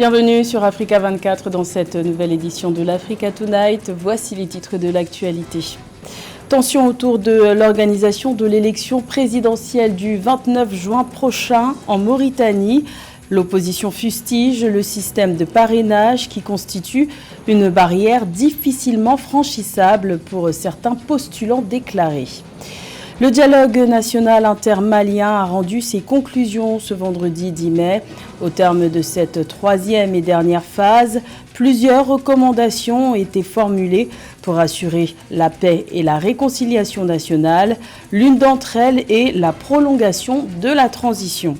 Bienvenue sur Africa 24 dans cette nouvelle édition de l'Africa Tonight. Voici les titres de l'actualité. Tension autour de l'organisation de l'élection présidentielle du 29 juin prochain en Mauritanie. L'opposition fustige le système de parrainage qui constitue une barrière difficilement franchissable pour certains postulants déclarés. Le dialogue national intermalien a rendu ses conclusions ce vendredi 10 mai. Au terme de cette troisième et dernière phase, plusieurs recommandations ont été formulées pour assurer la paix et la réconciliation nationale. L'une d'entre elles est la prolongation de la transition.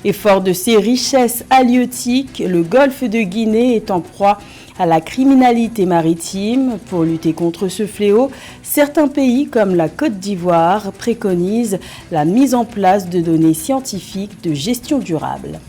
Et fort de ses richesses halieutiques, le golfe de Guinée est en proie à la criminalité maritime. Pour lutter contre ce fléau, certains pays comme la Côte d'Ivoire préconisent la mise en place de données scientifiques de gestion durable.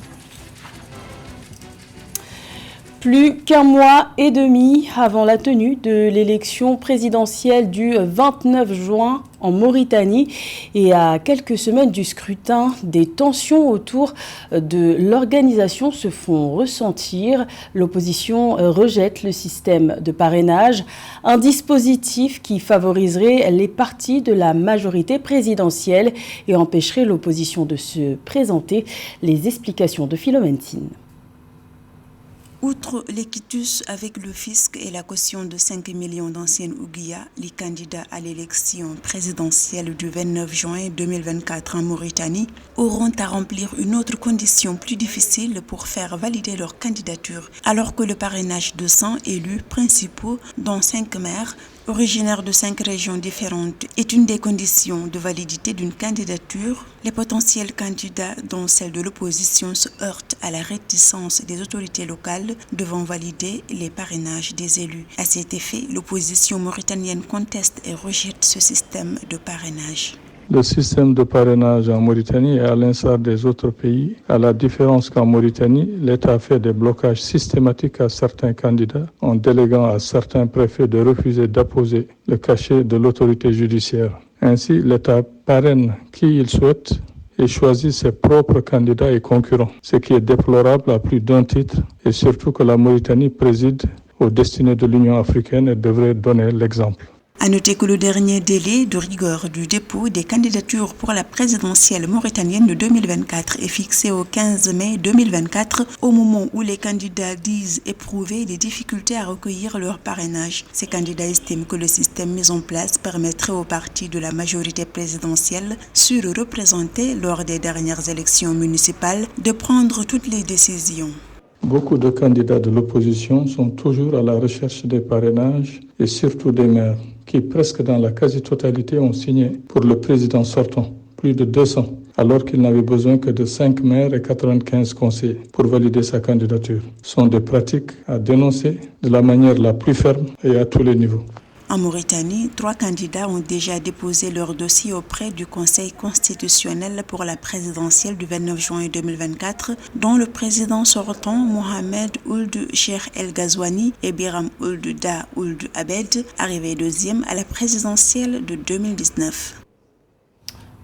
Plus qu'un mois et demi avant la tenue de l'élection présidentielle du 29 juin en Mauritanie et à quelques semaines du scrutin, des tensions autour de l'organisation se font ressentir. L'opposition rejette le système de parrainage, un dispositif qui favoriserait les partis de la majorité présidentielle et empêcherait l'opposition de se présenter. Les explications de Philomène Tine. Outre les quitus avec le fisc et la caution de 5 millions d'anciennes ouguiyas, les candidats à l'élection présidentielle du 29 juin 2024 en Mauritanie auront à remplir une autre condition plus difficile pour faire valider leur candidature, alors que le parrainage de 100 élus principaux, dont 5 maires, originaires de 5 régions différentes, est une des conditions de validité d'une candidature. Les potentiels candidats, dont celle de l'opposition, se heurtent à la réticence des autorités locales devant valider les parrainages des élus. À cet effet, l'opposition mauritanienne conteste et rejette ce système de parrainage. Le système de parrainage en Mauritanie est à l'instar des autres pays. À la différence qu'en Mauritanie, l'État fait des blocages systématiques à certains candidats en déléguant à certains préfets de refuser d'apposer le cachet de l'autorité judiciaire. Ainsi, l'État parraine qui il souhaite et choisit ses propres candidats et concurrents, ce qui est déplorable à plus d'un titre et surtout que la Mauritanie préside aux destinées de l'Union africaine et devrait donner l'exemple. À noter que le dernier délai de rigueur du dépôt des candidatures pour la présidentielle mauritanienne de 2024 est fixé au 15 mai 2024, au moment où les candidats disent éprouver des difficultés à recueillir leur parrainage. Ces candidats estiment que le système mis en place permettrait aux partis de la majorité présidentielle surreprésentés lors des dernières élections municipales de prendre toutes les décisions. Beaucoup de candidats de l'opposition sont toujours à la recherche des parrainages et surtout des maires, qui presque dans la quasi-totalité ont signé pour le président sortant, plus de 200, alors qu'il n'avait besoin que de 5 maires et 95 conseillers pour valider sa candidature. Ce sont des pratiques à dénoncer de la manière la plus ferme et à tous les niveaux. En Mauritanie, 3 candidats ont déjà déposé leur dossier auprès du Conseil constitutionnel pour la présidentielle du 29 juin 2024, dont le président sortant Mohamed Ould Cheikh El Ghazouani et Biram Ould Da Ould Abed, arrivé deuxième à la présidentielle de 2019.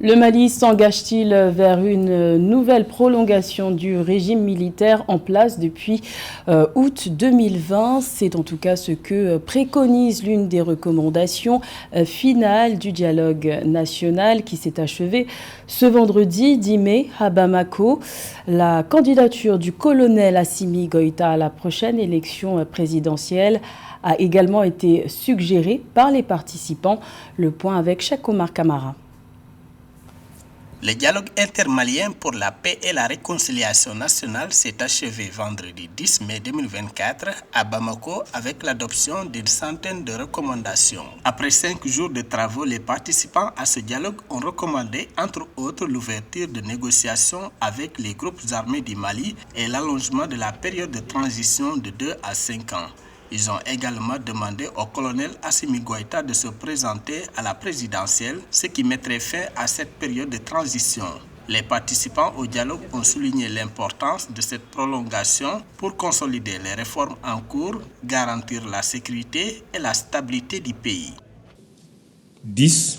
Le Mali s'engage-t-il vers une nouvelle prolongation du régime militaire en place depuis août 2020 ? C'est en tout cas ce que préconise l'une des recommandations finales du dialogue national qui s'est achevé ce vendredi 10 mai à Bamako. La candidature du colonel Assimi Goïta à la prochaine élection présidentielle a également été suggérée par les participants. Le point avec Cheikh Omar Kamara. Le dialogue intermalien pour la paix et la réconciliation nationale s'est achevé vendredi 10 mai 2024 à Bamako avec l'adoption d'une centaine de recommandations. Après 5 jours de travaux, les participants à ce dialogue ont recommandé entre autres l'ouverture de négociations avec les groupes armés du Mali et l'allongement de la période de transition de 2 à 5 ans. Ils ont également demandé au colonel Assimi Goïta de se présenter à la présidentielle, ce qui mettrait fin à cette période de transition. Les participants au dialogue ont souligné l'importance de cette prolongation pour consolider les réformes en cours, garantir la sécurité et la stabilité du pays. 10.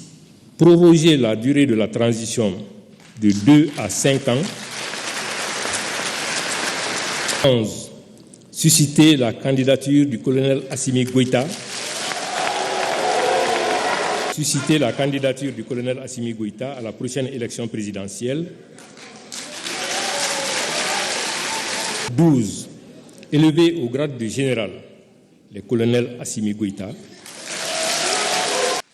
Proroger la durée de la transition de 2 à 5 ans. 11. susciter la candidature du colonel Assimi Goïta. Susciter la candidature du colonel Assimi Goïta à la prochaine élection présidentielle. 12. Élever au grade de général le colonel Assimi Goïta.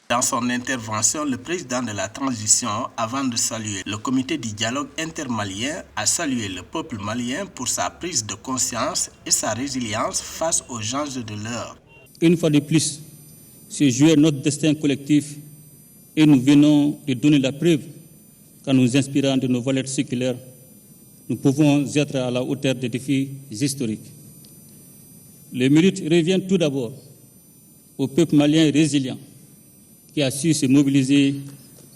Dans son intervention, le président de la transition, avant de saluer le comité du dialogue intermalien, a salué le peuple malien pour sa prise de conscience et sa résilience face aux enjeux de l'heure. Une fois de plus, c'est jouer notre destin collectif et nous venons de donner la preuve qu'en nous inspirant de nos valeurs séculaires, nous pouvons être à la hauteur des défis historiques. Le mérite revient tout d'abord au peuple malien résilient qui a su se mobiliser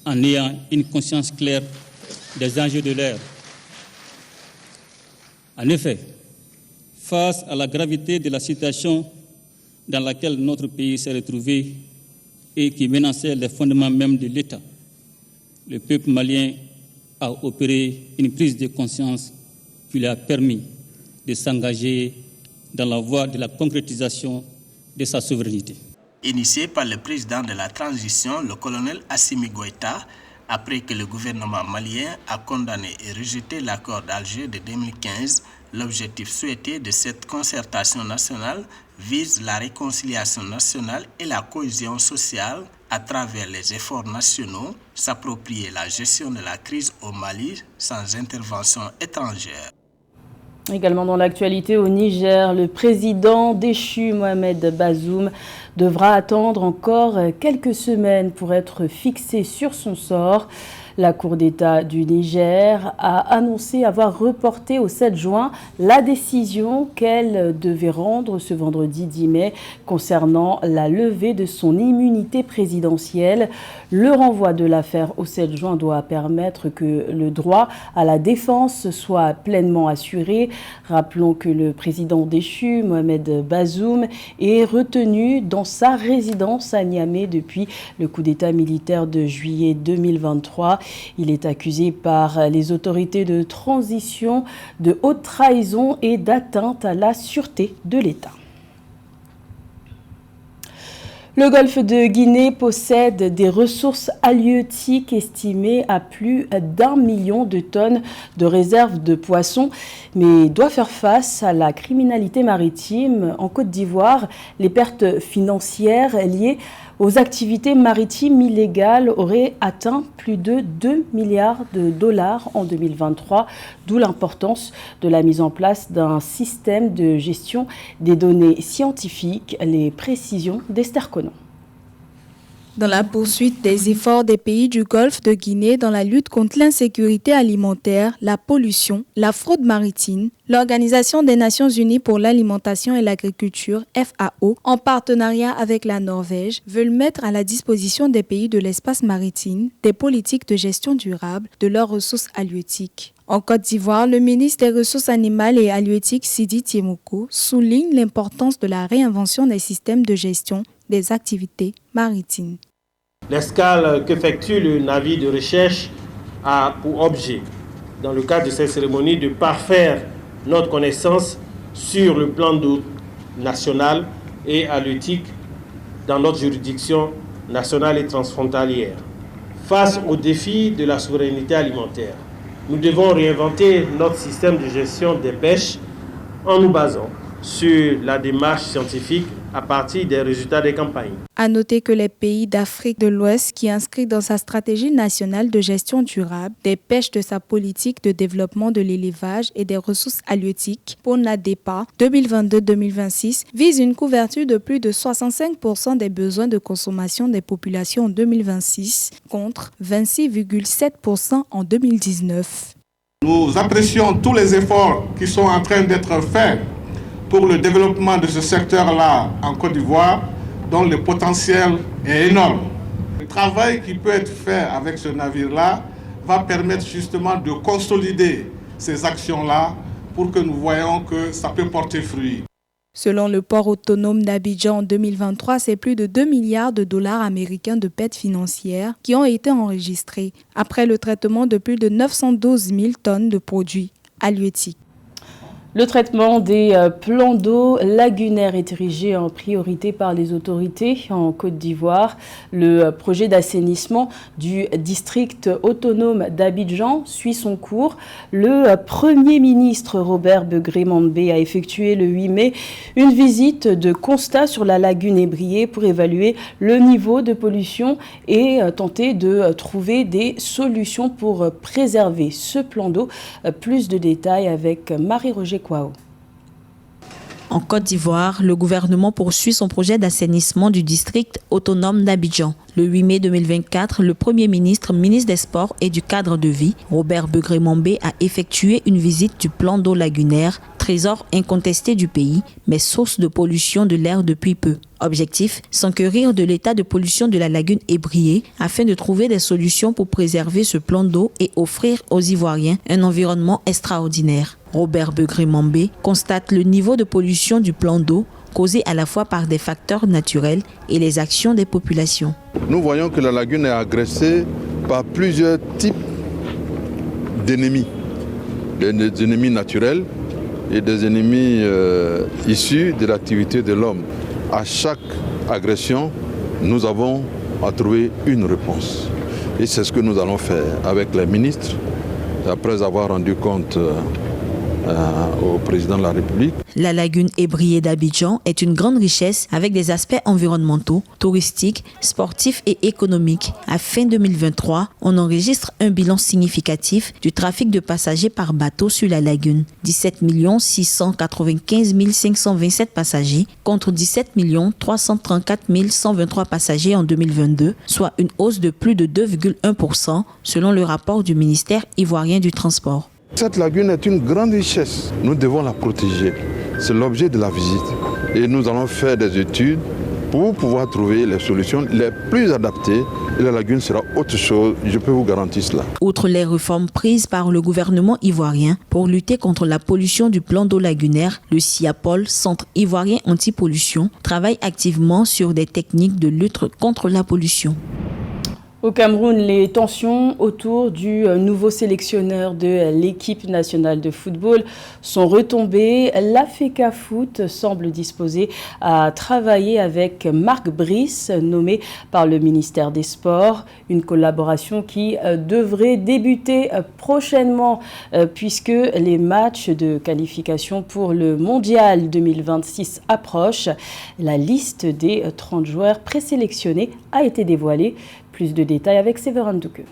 en ayant une conscience claire des enjeux de l'ère. En effet, face à la gravité de la situation dans laquelle notre pays s'est retrouvé et qui menaçait les fondements même de l'État, le peuple malien a opéré une prise de conscience qui lui a permis de s'engager dans la voie de la concrétisation de sa souveraineté. Initié par le président de la transition, le colonel Assimi Goïta, après que le gouvernement malien a condamné et rejeté l'accord d'Alger de 2015, l'objectif souhaité de cette concertation nationale vise la réconciliation nationale et la cohésion sociale à travers les efforts nationaux, s'approprier la gestion de la crise au Mali sans intervention étrangère. Également dans l'actualité au Niger, le président déchu Mohamed Bazoum devra attendre encore quelques semaines pour être fixé sur son sort. La Cour d'État du Niger a annoncé avoir reporté au 7 juin la décision qu'elle devait rendre ce vendredi 10 mai concernant la levée de son immunité présidentielle. Le renvoi de l'affaire au 7 juin doit permettre que le droit à la défense soit pleinement assuré. Rappelons que le président déchu, Mohamed Bazoum, est retenu dans sa résidence à Niamey depuis le coup d'État militaire de juillet 2023. Il est accusé par les autorités de transition de haute trahison et d'atteinte à la sûreté de l'État. Le golfe de Guinée possède des ressources halieutiques estimées à plus d'1 million de tonnes de réserves de poissons, mais doit faire face à la criminalité maritime. En Côte d'Ivoire, les pertes financières liées aux activités maritimes illégales auraient atteint plus de 2 milliards de dollars en 2023, d'où l'importance de la mise en place d'un système de gestion des données scientifiques, les précisions d'Esther Conan. Dans la poursuite des efforts des pays du Golfe de Guinée dans la lutte contre l'insécurité alimentaire, la pollution, la fraude maritime, l'Organisation des Nations Unies pour l'alimentation et l'agriculture, FAO, en partenariat avec la Norvège, veulent mettre à la disposition des pays de l'espace maritime des politiques de gestion durable de leurs ressources halieutiques. En Côte d'Ivoire, le ministre des Ressources animales et halieutiques, Sidi Tiemoko, souligne l'importance de la réinvention des systèmes de gestion des activités maritimes. L'escale qu'effectue le navire de recherche a pour objet, dans le cadre de cette cérémonie, de parfaire notre connaissance sur le plan d'eau national et halieutique dans notre juridiction nationale et transfrontalière. Face aux défis de la souveraineté alimentaire, nous devons réinventer notre système de gestion des pêches en nous basant sur la démarche scientifique à partir des résultats des campagnes. À noter que les pays d'Afrique de l'Ouest qui inscrivent dans sa stratégie nationale de gestion durable des pêches de sa politique de développement de l'élevage et des ressources halieutiques pour NADEPA 2022-2026 vise une couverture de plus de 65% des besoins de consommation des populations en 2026 contre 26,7% en 2019. Nous apprécions tous les efforts qui sont en train d'être faits pour le développement de ce secteur-là en Côte d'Ivoire, dont le potentiel est énorme. Le travail qui peut être fait avec ce navire-là va permettre justement de consolider ces actions-là pour que nous voyons que ça peut porter fruit. Selon le port autonome d'Abidjan en 2023, c'est plus de 2 milliards de dollars américains de pertes financières qui ont été enregistrés après le traitement de plus de 912 000 tonnes de produits halieutiques. Le traitement des plans d'eau lagunaires est érigé en priorité par les autorités en Côte d'Ivoire. Le projet d'assainissement du district autonome d'Abidjan suit son cours. Le Premier ministre Robert Begré-Mambé a effectué le 8 mai une visite de constat sur la lagune ébriée pour évaluer le niveau de pollution et tenter de trouver des solutions pour préserver ce plan d'eau. Plus de détails avec Marie-Roger Kwao. En Côte d'Ivoire, le gouvernement poursuit son projet d'assainissement du district autonome d'Abidjan. Le 8 mai 2024, le Premier ministre, ministre des Sports et du Cadre de vie, Robert Begré-Mambé, a effectué une visite du plan d'eau lagunaire, trésor incontesté du pays, mais source de pollution de l'air depuis peu. Objectif, s'enquérir de l'état de pollution de la lagune ébriée afin de trouver des solutions pour préserver ce plan d'eau et offrir aux Ivoiriens un environnement extraordinaire. Robert Begré-Mambé constate le niveau de pollution du plan d'eau causé à la fois par des facteurs naturels et les actions des populations. Nous voyons que la lagune est agressée par plusieurs types d'ennemis. Des ennemis naturels et des ennemis issus de l'activité de l'homme. À chaque agression, nous avons à trouver une réponse. Et c'est ce que nous allons faire avec les ministres, après avoir rendu compte au président de la République. La lagune ébriée d'Abidjan est une grande richesse avec des aspects environnementaux, touristiques, sportifs et économiques. À fin 2023, on enregistre un bilan significatif du trafic de passagers par bateau sur la lagune. 17 695 527 passagers contre 17 334 123 passagers en 2022, soit une hausse de plus de 2,1% selon le rapport du ministère ivoirien du Transport. Cette lagune est une grande richesse. Nous devons la protéger. C'est l'objet de la visite. Et nous allons faire des études pour pouvoir trouver les solutions les plus adaptées. Et la lagune sera autre chose, je peux vous garantir cela. Outre les réformes prises par le gouvernement ivoirien pour lutter contre la pollution du plan d'eau lagunaire, le CIAPOL, Centre ivoirien anti-pollution, travaille activement sur des techniques de lutte contre la pollution. Au Cameroun, les tensions autour du nouveau sélectionneur de l'équipe nationale de football sont retombées. La FECAFOOT semble disposée à travailler avec Marc Brice, nommé par le ministère des Sports. Une collaboration qui devrait débuter prochainement puisque les matchs de qualification pour le Mondial 2026 approchent. La liste des 30 joueurs présélectionnés a été dévoilée. Plus de détails avec Séverin Douke.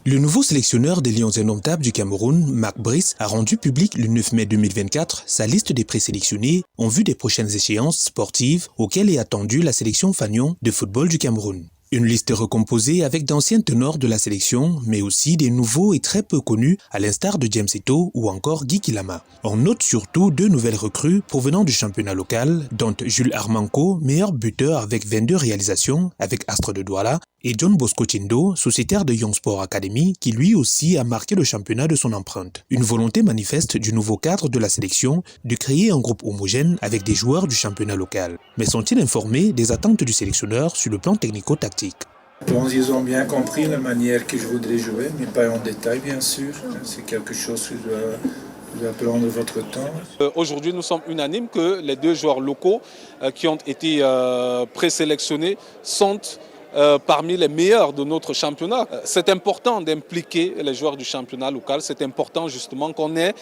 Le nouveau sélectionneur des Lions indomptables du Cameroun, Marc Brice, a rendu public le 9 mai 2024 sa liste des présélectionnés en vue des prochaines échéances sportives auxquelles est attendue la sélection fanion de football du Cameroun. Une liste recomposée avec d'anciens ténors de la sélection, mais aussi des nouveaux et très peu connus, à l'instar de James Eto'o ou encore Guy Kilama. On note surtout 2 nouvelles recrues provenant du championnat local, dont Jules Armanco, meilleur buteur avec 22 réalisations avec Astre de Douala, et John Bosco Chindo, sociétaire de Young Sport Academy, qui lui aussi a marqué le championnat de son empreinte. Une volonté manifeste du nouveau cadre de la sélection de créer un groupe homogène avec des joueurs du championnat local. Mais sont-ils informés des attentes du sélectionneur sur le plan technico-tactique ? Bon, ils ont bien compris la manière que je voudrais jouer, mais pas en détail bien sûr. C'est quelque chose qui doit prendre votre temps. Aujourd'hui, nous sommes unanimes que les 2 joueurs locaux qui ont été présélectionnés sont parmi les meilleurs de notre championnat. C'est important d'impliquer les joueurs du championnat local. C'est important justement qu'on ait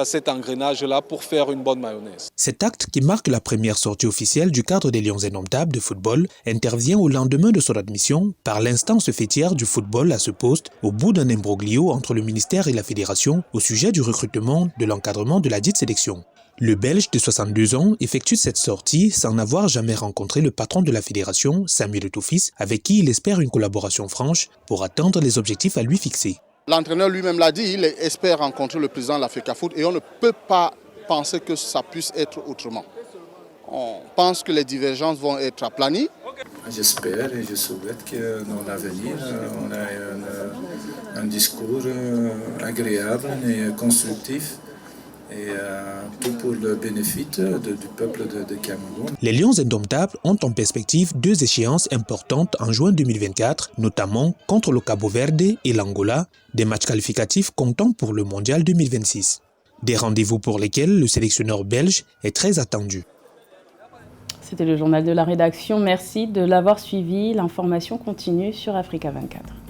cet engrenage-là pour faire une bonne mayonnaise. Cet acte qui marque la première sortie officielle du cadre des Lions indomptables de football intervient au lendemain de son admission par l'instance fêtière du football à ce poste au bout d'un imbroglio entre le ministère et la fédération au sujet du recrutement de l'encadrement de la dite sélection. Le Belge de 62 ans effectue cette sortie sans n'avoir jamais rencontré le patron de la fédération, Samuel Eto'o-Fils, avec qui il espère une collaboration franche pour atteindre les objectifs à lui fixés. L'entraîneur lui-même l'a dit, il espère rencontrer le président de la FECAFOOT et on ne peut pas penser que ça puisse être autrement. On pense que les divergences vont être aplanies. J'espère et je souhaite que dans l'avenir, on ait un discours agréable et constructif. Et tout pour le bénéfice du peuple de Cameroun. Les Lions indomptables ont en perspective 2 échéances importantes en juin 2024, notamment contre le Cabo Verde et l'Angola, des matchs qualificatifs comptant pour le Mondial 2026. Des rendez-vous pour lesquels le sélectionneur belge est très attendu. C'était le journal de la rédaction. Merci de l'avoir suivi. L'information continue sur Africa 24.